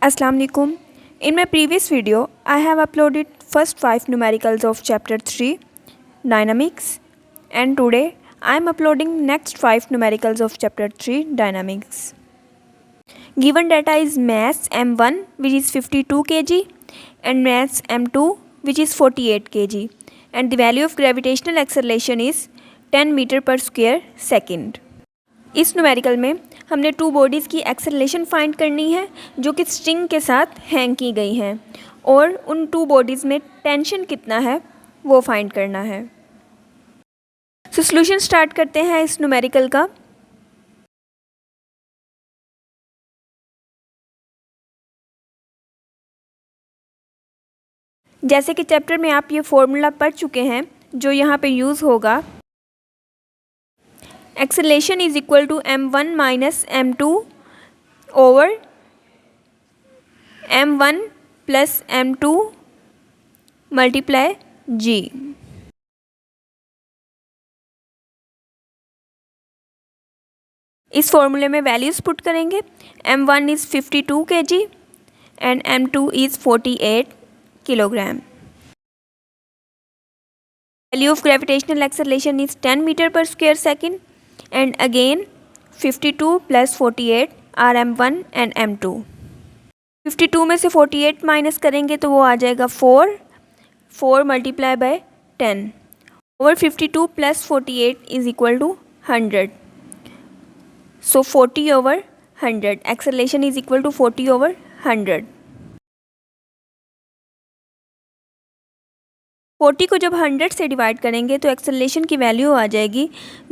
Assalamu alaikum. In my previous video, I have uploaded first 5 numericals of chapter 3 dynamics, and today I am uploading next 5 numericals of chapter 3 dynamics. Given data is mass m1 which is 52 kg and mass m2 which is 48 kg, and the value of gravitational acceleration is 10 meter per square second. इस numerical में हमने to bodies की acceleration find करनी है जो कि string के साथ हैंग की गई हैं, और उन टू बॉडीज़ में टेंशन कितना है वो फाइंड करना है. सो सॉल्यूशन स्टार्ट करते हैं इस न्यूमेरिकल का. जैसे कि चैप्टर में आप ये फॉर्मूला पढ़ चुके हैं जो यहाँ पे यूज़ होगा. Acceleration is equal to m1 minus m2 over m1 plus m2 multiply g. इस फॉर्मूले में वैल्यूज़ पुट करेंगे. m1 is 52 kg and m2 is 48 kilogram. Value of gravitational acceleration is 10 metre per square second. And again 52 plus 48 are m1 and m2. 52 में से 48 minus करेंगे तो वो आ जाएगा 4 multiply by 10 over 52 plus 48 is equal to 100. So 40 over 100. Acceleration is equal to 40 over 100. 40 को जब 100 से डिवाइड करेंगे तो एक्सेलरेशन की वैल्यू आ जाएगी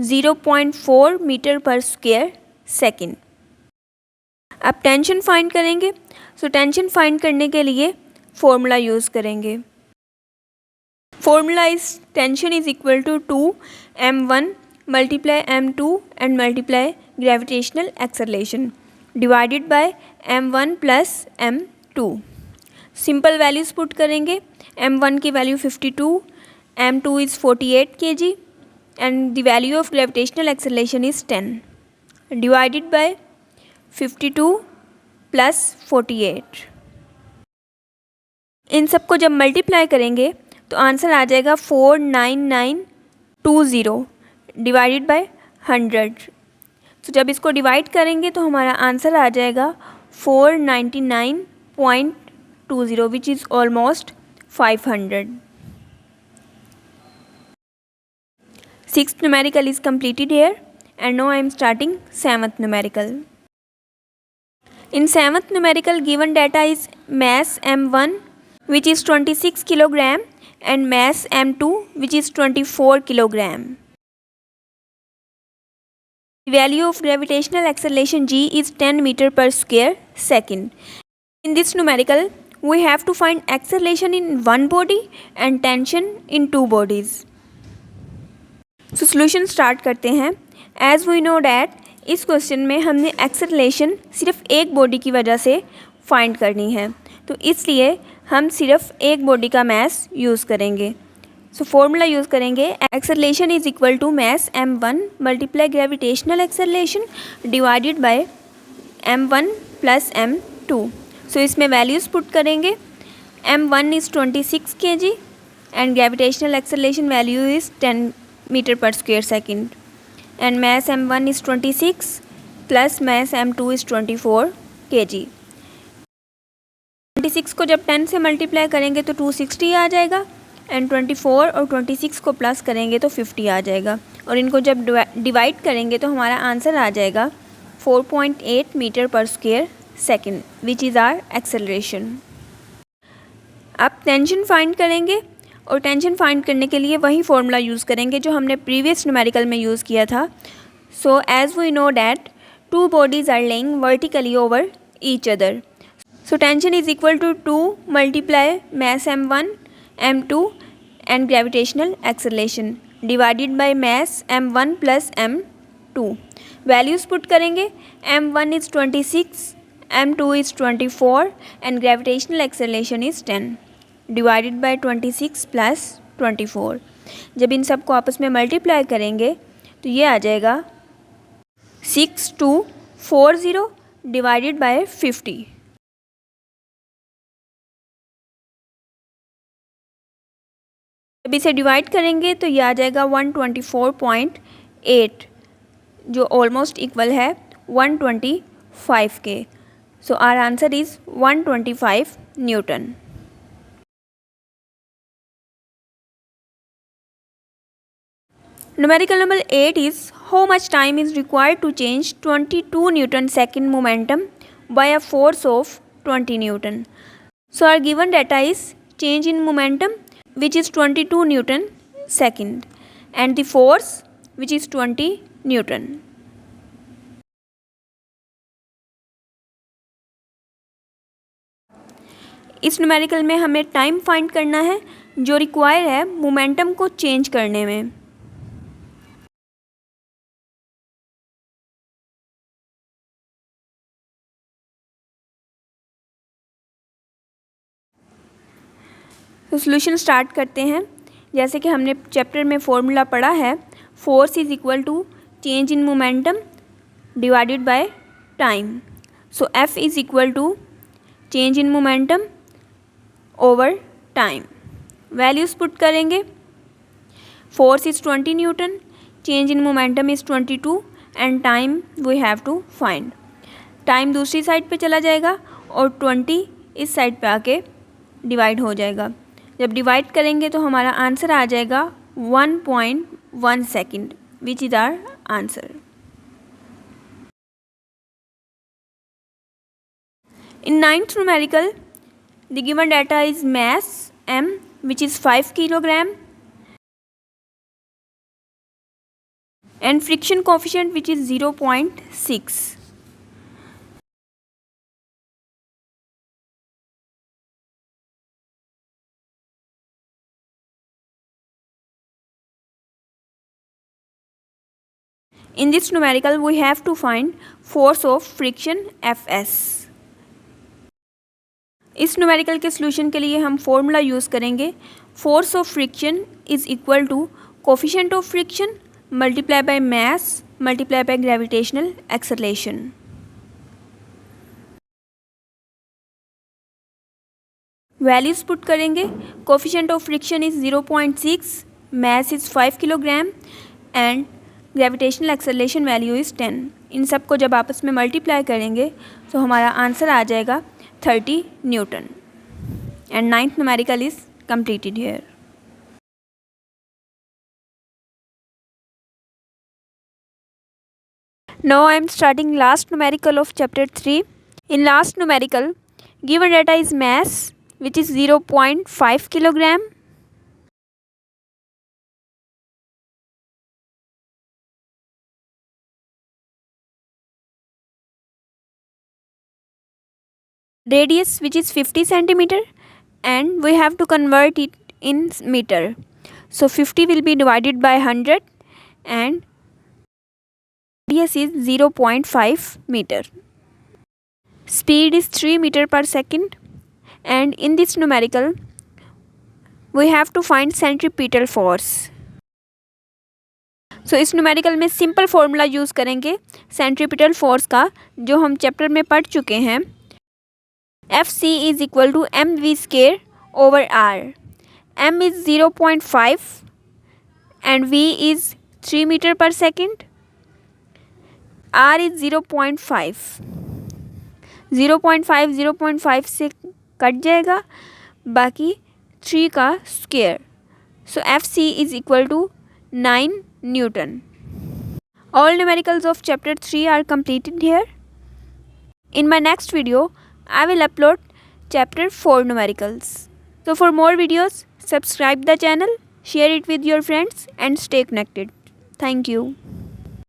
0.4 मीटर पर स्क्वायर सेकेंड. अब टेंशन फाइंड करेंगे. सो टेंशन फाइंड करने के लिए फॉर्मूला यूज़ करेंगे. Formula is tension is equal to 2m1 multiply m2 and multiply gravitational acceleration divided by m1 plus m2. Simple values put करेंगे. m1 की value 52, m2 is 48 kg and the value of gravitational acceleration is 10 divided by 52 plus 48. इन सबको जब multiply करेंगे तो answer आ जाएगा 49920 divided by 100. तो जब इसको डिवाइड करेंगे तो हमारा आंसर आ जाएगा 499.20 which is almost 500. Sixth numerical is completed here, and now I am starting seventh numerical. In seventh numerical, given data is mass m1 which is 26 kilogram and mass m2 which is 24 kilogram. The value of gravitational acceleration g is 10 meter per square second. In this numerical, we have to find acceleration in one body and tension in two bodies. So solution start करते हैं. As we know that इस question में हमने acceleration सिर्फ एक body की वजह से फाइंड करनी है, तो इसलिए हम सिर्फ एक बॉडी का मास यूज़ करेंगे. सो फॉर्मूला यूज़ करेंगे. Acceleration is equal to mass m1 multiply gravitational acceleration divided by m1 plus m2. So इसमें वैल्यूज़ पुट करेंगे. m1 is 26 kg and gravitational acceleration value is 10 metre per square second and mass m1 is 26 plus mass m2 is 24 kg. 26 को जब 10 से multiply करेंगे तो 260 आ जाएगा and 24 और 26 को प्लस करेंगे तो 50 आ जाएगा, और इनको जब डिवाइड करेंगे तो हमारा आंसर आ जाएगा 4.8 metre per square second which is our acceleration. अब टेंशन फाइंड करेंगे, और टेंशन फाइंड करने के लिए वही फॉर्मूला यूज़ करेंगे जो हमने प्रीवियस न्यूमेरिकल में यूज़ किया था. So as we know that two bodies are lying vertically over each other. So tension is equal to 2 multiply mass m1 m2 and gravitational acceleration divided by mass m1 plus m2. Values put करेंगे. m1 is 26, m2 is 24 and gravitational acceleration is 10 divided by 26 plus 24. जब इन सब को आपस में multiply करेंगे तो ये आ जाएगा 6240 डिवाइडेड बाय 50. जब इसे डिवाइड करेंगे तो ये आ जाएगा 124.8, जो ऑलमोस्ट इक्वल है 125 के। So our answer is 125 newton. Numerical number 8 is how much time is required to change 22 Newton second momentum by a force of 20 Newton. So our given data is change in momentum, which is 22 Newton second, and the force, which is 20 Newton. इस numerical में हमें time find करना है जो require है momentum को change करने में। तो सॉल्यूशन स्टार्ट करते हैं। जैसे कि हमने चैप्टर में फॉर्मूला पढ़ा है, force is equal to change in momentum divided by time. So F is equal to change in momentum over time. Values put करेंगे। Force is 20 newton, change in momentum is 22 and time we have to find. Time दूसरी side पे चला जाएगा और 20 इस side पे आके divide हो जाएगा। जब डिवाइड करेंगे तो हमारा आंसर आ जाएगा 1.1 second, which is our answer. In ninth numerical, the given data is mass m, which is 5 kilogram, and friction coefficient, which is 0.6. In this numerical, we have to find force of friction Fs. इस numerical के solution के लिए हम formula use करेंगे। Force of friction is equal to coefficient of friction multiply by mass multiply by gravitational acceleration. Values put करेंगे। Coefficient of friction is 0.6, mass is 5 kilogram and gravitational acceleration value is 10। इन सब को जब आपस में multiply करेंगे तो हमारा आंसर आ जाएगा 30 Newton, and ninth numerical is completed here. Now I am starting last numerical of chapter 3. In last numerical, given data is mass, which is 0.5 kilogram. Radius, which is 50 centimeter, and we have to convert it in meter. So 50 will be divided by 100 and radius is 0.5 meter. Speed is 3 meter per second, and in this numerical we have to find centripetal force. So इस numerical में simple formula use करेंगे centripetal force का, जो हम chapter में पढ़ चुके हैं। Fc is equal to mv square over r. m is 0.5 and v is 3 meter per second. r is 0.5. 0.5 से कट जाएगा, बाकी 3 का square. So Fc is equal to 9 Newton. All numericals of chapter 3 are completed here. In my next video, I will upload chapter 4 numericals. So for more videos, subscribe the channel, share it with your friends and stay connected. Thank you.